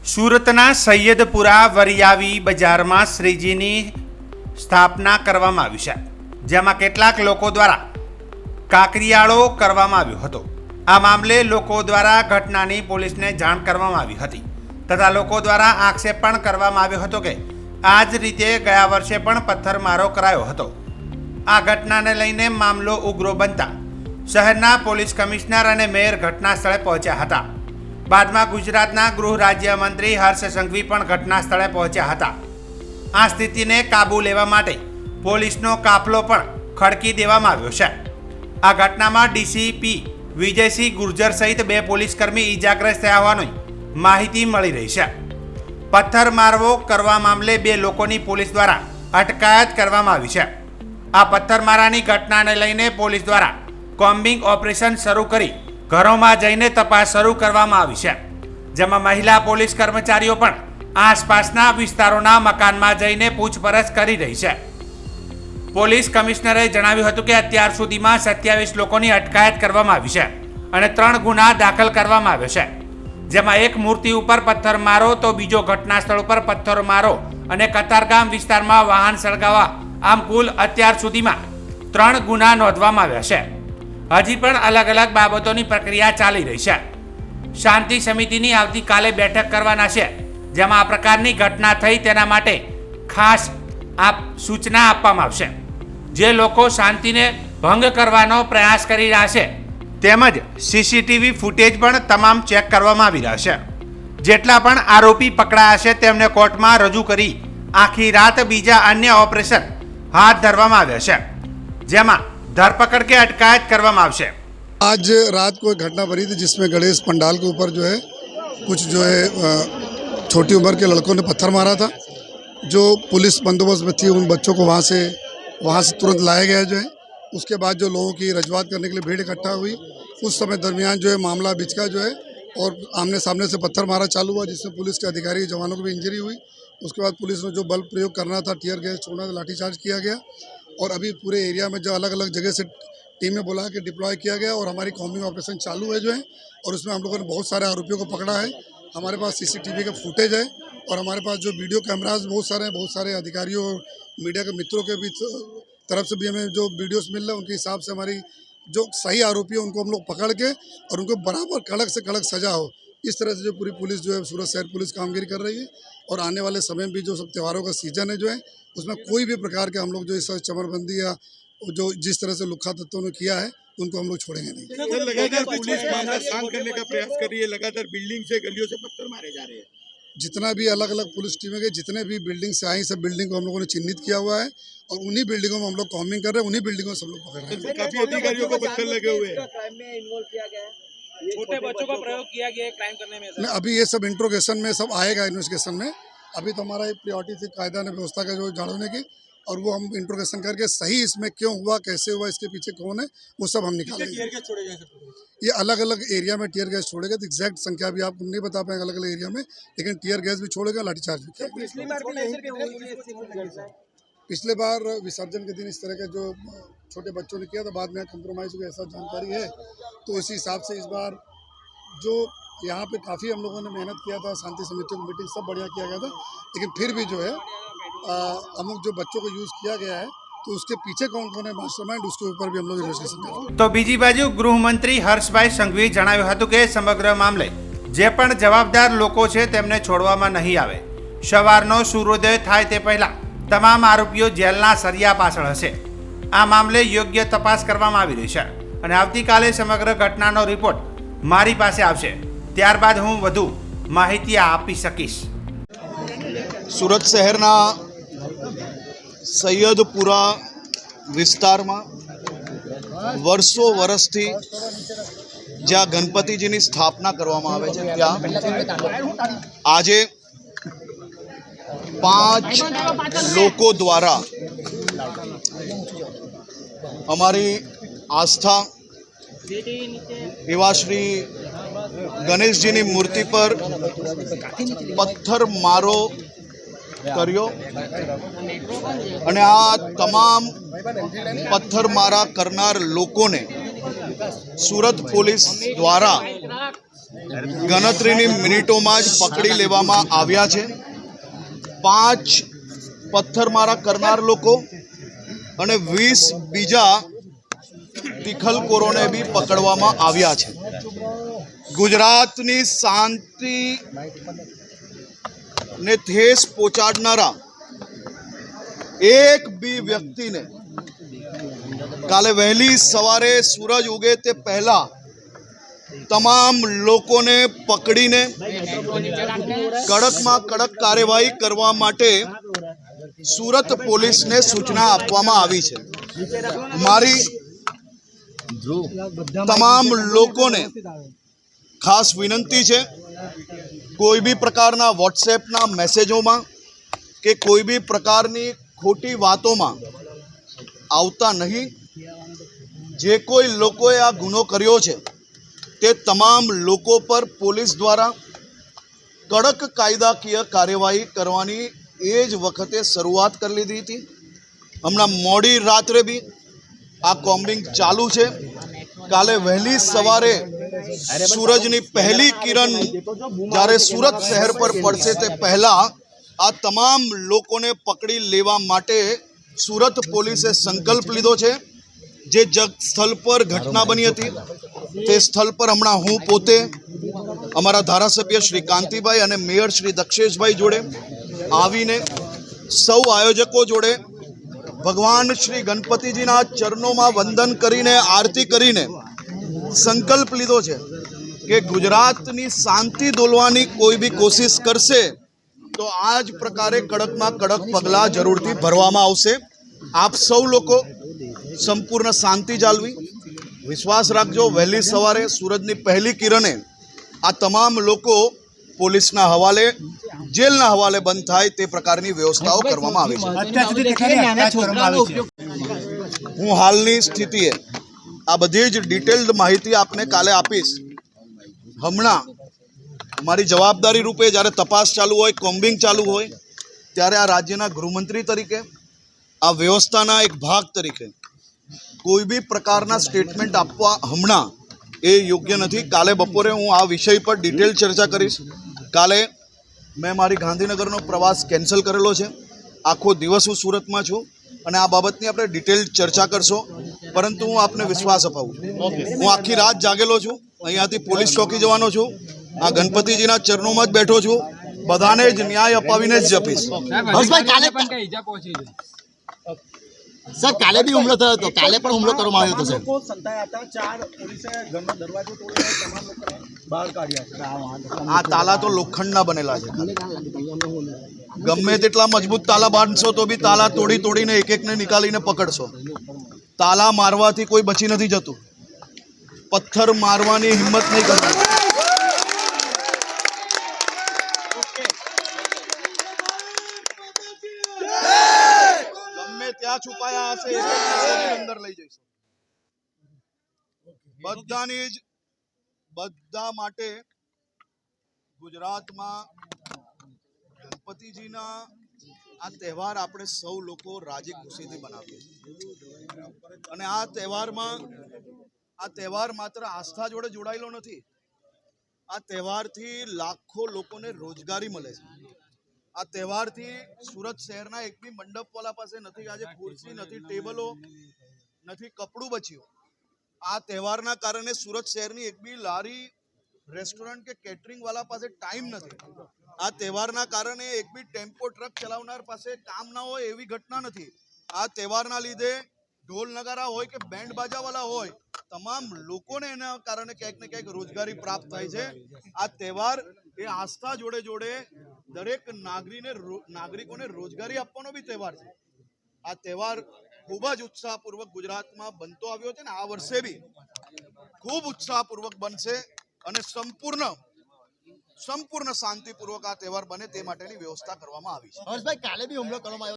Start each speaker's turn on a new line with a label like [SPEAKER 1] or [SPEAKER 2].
[SPEAKER 1] સુરતના સૈયદપુરા વરિયાવી બજારમાં શ્રીજીની સ્થાપના કરવામાં આવી છે, જેમાં કેટલાક લોકો દ્વારા કાકરિયાળો કરવામાં આવ્યો હતો। આ મામલે લોકો દ્વારા ઘટનાની પોલીસને જાણ કરવામાં આવી હતી તથા લોકો દ્વારા આક્ષેપ પણ કરવામાં આવ્યો હતો કે આ જ રીતે ગયા વર્ષે પણ પથ્થરમારો કરાયો હતો। આ ઘટનાને લઈને મામલો ઉગ્ર બનતા શહેરના પોલીસ કમિશનર અને મેયર ઘટના સ્થળે પહોંચ્યા હતા। બાદમાં ગુજરાતના ગૃહ રાજ્યમંત્રી હર્ષ સંઘવી પણ ઘટના સ્થળે પહોંચ્યા હતા। આ સ્થિતિને કાબૂ લેવા માટે પોલીસનો કાફલો પણ ખડકી દેવામાં આવ્યો છે। આ ઘટનામાં ડીસીપી વિજયસિંહ ગુર્જર સહિત 2 પોલીસકર્મી ઈજાગ્રસ્ત થયા હોવાની માહિતી મળી રહી છે। પથ્થરમારો કરવા મામલે 2 લોકોની પોલીસ દ્વારા અટકાયત કરવામાં આવી છે। આ પથ્થરમારાની ઘટનાને લઈને પોલીસ દ્વારા કોમ્બિંગ ઓપરેશન શરૂ કરી ઘરોમાં જઈને તપાસ શરૂ કરવામાં આવી છે, જેમાં મહિલા પોલીસ કર્મચારીઓ પણ આસપાસના વિસ્તારોના મકાનમાં જઈને પૂછપરછ કરી રહી છે। પોલીસ કમિશનરે જણાવ્યું હતું કે અત્યાર સુધીમાં 27 લોકોની અટકાયત કરવામાં આવી છે અને 3 ગુના દાખલ કરવામાં આવ્યો છે, જેમાં એક મૂર્તિ ઉપર પથ્થરમારો તો બીજો ઘટના સ્થળ ઉપર પથ્થરમારો અને કતારગામ વિસ્તારમાં વાહન સળગાવવા, આમ કુલ અત્યાર સુધીમાં 3 ગુના નોંધવામાં આવ્યા છે। હજી પણ અલગ અલગ બાબતોની પ્રક્રિયા ચાલી રહી છે। શાંતિ સમિતિની આવતીકાલે બેઠક કરવાના છે, જેમાં આ પ્રકારની ઘટના થઈ તેના માટે ખાસ સૂચના આપવામાં આવશે। જે લોકો શાંતિને ભંગ કરવાનો પ્રયાસ કરી રહ્યા છે તેમજ સીસીટીવી ફૂટેજ પણ તમામ ચેક કરવામાં આવી રહ્યા છે। જેટલા પણ આરોપી પકડાયા છે તેમને કોર્ટમાં રજૂ કરી આખી રાત બીજા અન્ય ઓપરેશન હાથ ધરવામાં આવ્યા છે, જેમાં धरपकड़ के अटकायत करवामा आवशे।
[SPEAKER 2] आज रात को एक घटना बनी थी जिसमें गणेश पंडाल के ऊपर जो है कुछ जो है छोटी उम्र के लड़कों ने पत्थर मारा था। जो पुलिस बंदोबस्त में थी उन बच्चों को वहाँ से तुरंत लाया गया जो है। उसके बाद जो लोगों की रजूआत करने के लिए भीड़ इकट्ठा हुई, उस समय दरमियान जो है मामला बिचका जो है और आमने सामने से पत्थर मारा चालू हुआ, जिसमें पुलिस के अधिकारी जवानों को भी इंजरी हुई। उसके बाद पुलिस ने जो बल प्रयोग करना था, टीयर गैस छोड़ना था, लाठीचार्ज किया गया और अभी पूरे एरिया में जो अलग अलग जगह से टीमें बुला के डिप्लॉय किया गया और हमारी कॉम्बिंग ऑपरेशन चालू है जो है। और उसमें हम लोगों ने बहुत सारे आरोपियों को पकड़ा है। हमारे पास सीसीटीवी का फुटेज है और हमारे पास जो वीडियो कैमराज बहुत सारे अधिकारियों और मीडिया के मित्रों के भी तरफ से भी हमें जो वीडियोस मिल रहे हैं उनके हिसाब से हमारी जो सही आरोपी है उनको हम लोग पकड़ के और उनको बराबर कड़क से कड़क सजा हो, इस तरह से जो पूरी पुलिस जो है सूरत शहर पुलिस कामगिरी कर रही है। और आने वाले समय में भी जो सब त्योहारों का सीजन है जो है उसमें कोई भी प्रकार के हम लोग जो इस चमरबंदी या जो जिस तरह से लुक्खा तत्वों ने किया है उनको हम लोग छोड़ेंगे नहीं।
[SPEAKER 3] लगातार पुलिस मामला शांत करने का प्रयास कर रही है, लगातार बिल्डिंग से गलियों से पत्थर मारे जा रहे हैं।
[SPEAKER 2] जितना भी अलग अलग पुलिस टीमें गई, जितने भी बिल्डिंग से आई, सब बिल्डिंग को हम लोगों ने चिन्हित किया हुआ है और उन्हीं बिल्डिंगों में हम लोग कॉम्बिंग कर रहे हैं, उन्हीं बिल्डिंगों में सब लोग पकड़ रहे हैं।
[SPEAKER 3] काफी अधिकारियों को पत्थर लगे हुए हैं।
[SPEAKER 4] छोटे बच्चों का प्रयोग किया गया है क्राइम करने में।
[SPEAKER 2] नहीं, अभी ये सब इंट्रोगेशन में सब आएगा इन्वेस्टिगेशन में। अभी तो हमारा एक प्रायोरिटी थी कायदा ने व्यवस्था का जो झाड़ने की, और वो हम इंट्रोगेशन करके सही इसमें क्यों हुआ, कैसे हुआ, इसके पीछे कौन है, वो सब हम निकालेंगे। ये अलग अलग एरिया में टीयर गैस छोड़ेगा, तो एग्जैक्ट संख्या भी आपको नहीं बता पाएंगे अलग अलग एरिया में, लेकिन टीयर गैस भी छोड़ेगा, लाठीचार्ज भी किया। पिछले बार विसर्जन के दिन इस तरह के जो छोटे बच्चों ने किया था, बाद में कंप्रोमाइज हुआ ऐसा जानकारी है, तो उसी हिसाब से इस बार जो यहाँ पे काफ़ी हम लोगों ने मेहनत किया था, शांति समितियों की मीटिंग सब बढ़िया किया गया था, लेकिन फिर भी जो है अमुक जो बच्चों को यूज़ किया गया है तो उसके पीछे कौन कौन है मास्टरमाइंड, उसके ऊपर भी हम लोग इन्वेस्टिगेशन करेंगे।
[SPEAKER 1] तो बीजी बाजू गृहमंत्री हर्षभाई संघवीए जणाव्યું હતું કે સમગ્ર મામલે જે પણ જવાબદાર લોકો છે તેમને છોડવામાં નહીં આવે। સવારનો સૂર્યોદય થાય તે પહેલા તમામ આરોપીઓ જેલના સરિયા પાછળ હશે। આ મામલે યોગ્ય તપાસ કરવામાં આવી રહી છે અને આવતીકાલે સમગ્ર ઘટનાનો રિપોર્ટ મારી પાસે આવશે, ત્યારબાદ હું વધુ માહિતી આપી શકીશ।
[SPEAKER 5] सूरत शहरना सैयदपुरा विस्तारमा वर्षों वर्षथी ज्यां गणपतिजीनी स्थापना करवामां आवे छे त्यां आजे 5 लोको द्वारा अमारी आस्था एवा श्री गणेशजीनी मूर्ति पर पत्थर मारो कर्यो अने आ तमाम पत्थरमारा करनार लोकोने सूरत पुलिस द्वारा ગણતરીની મિનિટોમાં જ પકડી લેવામાં આવ્યા છે. 5 પથ્થરમારા કરનાર લોકો અને 20 બીજા તિખલખોરોને બી પકડવામાં આવ્યા છે. ગુજરાતની શાંતિ ને ઠેસ પહોંચાડનારા એક બી વ્યક્તિને કાલે વહેલી સવારે સૂરજ ઉગે તે પહેલા તમામ લોકોને પકડીને કડકમાં કડક કાર્યવાહી કરવા માટે સુરત પોલીસને સૂચના આપવામાં આવી છે. મારી તમામ લોકોને ખાસ વિનંતી છે, કોઈ બી પ્રકારના વોટ્સએપના મેસેજોમાં કે કોઈ બી પ્રકારની ખોટી વાતોમાં આવતા નહીં. જે કોઈ લોકોએ આ ગુનો કર્યો છે તે તમામ લોકો પર પોલીસ દ્વારા કડક કાયદાકીય કાર્યવાહી કરવાની એ જ વખતે શરૂઆત કરી લીધી હતી. હમણાં મોડી રાત્રે બી આ કોમ્બિંગ ચાલુ છે. કાલે વહેલી સવારે સૂરજની પહેલી કિરણ જ્યારે સુરત શહેર પર પડશે તે પહેલા આ તમામ લોકોને પકડી લેવા માટે સુરત પોલીસે સંકલ્પ લીધો છે. જે સ્થળ પર ઘટના બની હતી તે સ્થળ પર હમણાં હું પોતે અમારા ધારાસભ્ય શ્રી કાંતિભાઈ અને મેયર શ્રી દક્ષેશભાઈ જોડે આવીને સૌ આયોજકો જોડે ભગવાન શ્રી ગણપતિજીના ચરણોમાં વંદન કરીને આરતી કરીને સંકલ્પ લીધો છે કે ગુજરાતની શાંતિ દોલવાની કોઈ બી કોશિશ કરશે તો આ જ પ્રકારે કડકમાં કડક પગલાં જરૂરથી ભરવામાં આવશે. આપ સૌ લોકો સંપૂર્ણ શાંતિ જાળવી વિશ્વાસ રાખજો. વહેલી સવારે સૂરજની પહેલી કિરણે આ તમામ લોકો પોલીસના હવાલે જેલના હવાલે બંધ થાય તે પ્રકારની વ્યવસ્થાઓ કરવામાં આવી છે. હું હાલની સ્થિતિએ આ બધી જ ડિટેલ્ડ માહિતી આપને કાલે આપીશ. હમણાં મારી જવાબદારી રૂપે જ્યારે તપાસ ચાલુ હોય, કોમ્બિંગ ચાલુ હોય ત્યારે આ રાજ્યના ગૃહમંત્રી તરીકે આ વ્યવસ્થાના એક ભાગ તરીકે કોઈ બી પ્રકારના સ્ટેટમેન્ટ આપવા હમણાં એ યોગ્ય નથી. કાલે બપોરે હું આ વિષય પર ડિટેલ ચર્ચા કરીશ. કાલે મેં મારી ગાંધીનગરનો પ્રવાસ કેન્સલ કરેલો છે. આખો દિવસ હું સુરતમાં છું અને આ બાબતની આપણે ડિટેલ ચર્ચા કરશો. પરંતુ હું આપને વિશ્વાસ અપાવું છું, હું આખી રાત જાગેલો છું. અહીંયાથી પોલીસ ચોકી જવાનો છું. આ ગણપતિજીના ચરણોમાં જ બેઠો છું. બધાને જ ન્યાય અપાવીને જ જપીશ.
[SPEAKER 6] સર કાલે બી હુમલો થયો હતો, કાલે પણ હુમલો કરવામાં આવ્યો હતો સર.
[SPEAKER 4] લોકો સંતાયા હતા. 4 પોલીસે ઘરનો દરવાજો તોડીને તમામ લોકોને બહાર કાઢ્યા.
[SPEAKER 5] આ તાલા તો લોખંડના બનેલા છે. ગમે તેટલા મજબૂત તાલા બાંધશો તો બી તાલા તોડી તોડીને એક એકને નીકાળીને પકડશો. તાલા મારવાથી કોઈ બચી નથી જતું. પથ્થર મારવાની હિંમત નહીં કરવી. ગમે ત્યાં છુપાયા હશે અંદર લઈ જઈશું. બધાની જ બધા માટે ગુજરાતમાં ગણપતિજીના આ તહેવાર આપણે સૌ લોકો રાજી ખુશીથી બનાવીએ છીએ. અને આ તહેવાર માત્ર આસ્થા જોડે જોડાયેલો નથી. આ તહેવારથી લાખો લોકોને રોજગારી મળે છે. આ તહેવારથી સુરત શહેરના એક બી મંડપવાલા પાસે નથી આજે ખુરશી, નથી ટેબલો, નથી કપડું બચ્યું. આ તહેવારના કારણે સુરત શહેરની એક બી લારી, રેસ્ટોરન્ટ કે કેટરિંગ વાળા પાસે ટાઈમ નથી. આ તહેવારના કારણે એક બી ટેમ્પો ટ્રક ચલાવનાર પાસે કામ ના હોય એવી ઘટના નથી. આ તહેવારના લીધે ઢોલ નગારા હોય કે બેન્ડ બાજાવાળા હોય, તમામ લોકોને એના કારણે ક્યાંક ને ક્યાંક રોજગારી પ્રાપ્ત થાય છે. આ તહેવાર એ આસ્થા જોડે જોડે દરેક નાગરિકોને રોજગારી આપવાનો બી તહેવાર છે. આ તહેવાર ખૂબ જ ઉત્સાહપૂર્વક ગુજરાતમાં બનતો આવ્યો છે ને આ વર્ષે બી ખૂબ ઉત્સાહપૂર્વક બનશે અને સંપૂર્ણ શાંતિપૂર્વક આ તહેવાર બને તે માટેની વ્યવસ્થા કરવામાં આવી છે.
[SPEAKER 6] હર્ષભાઈ કાલે બી હુમલો કરવામાં આવ્યો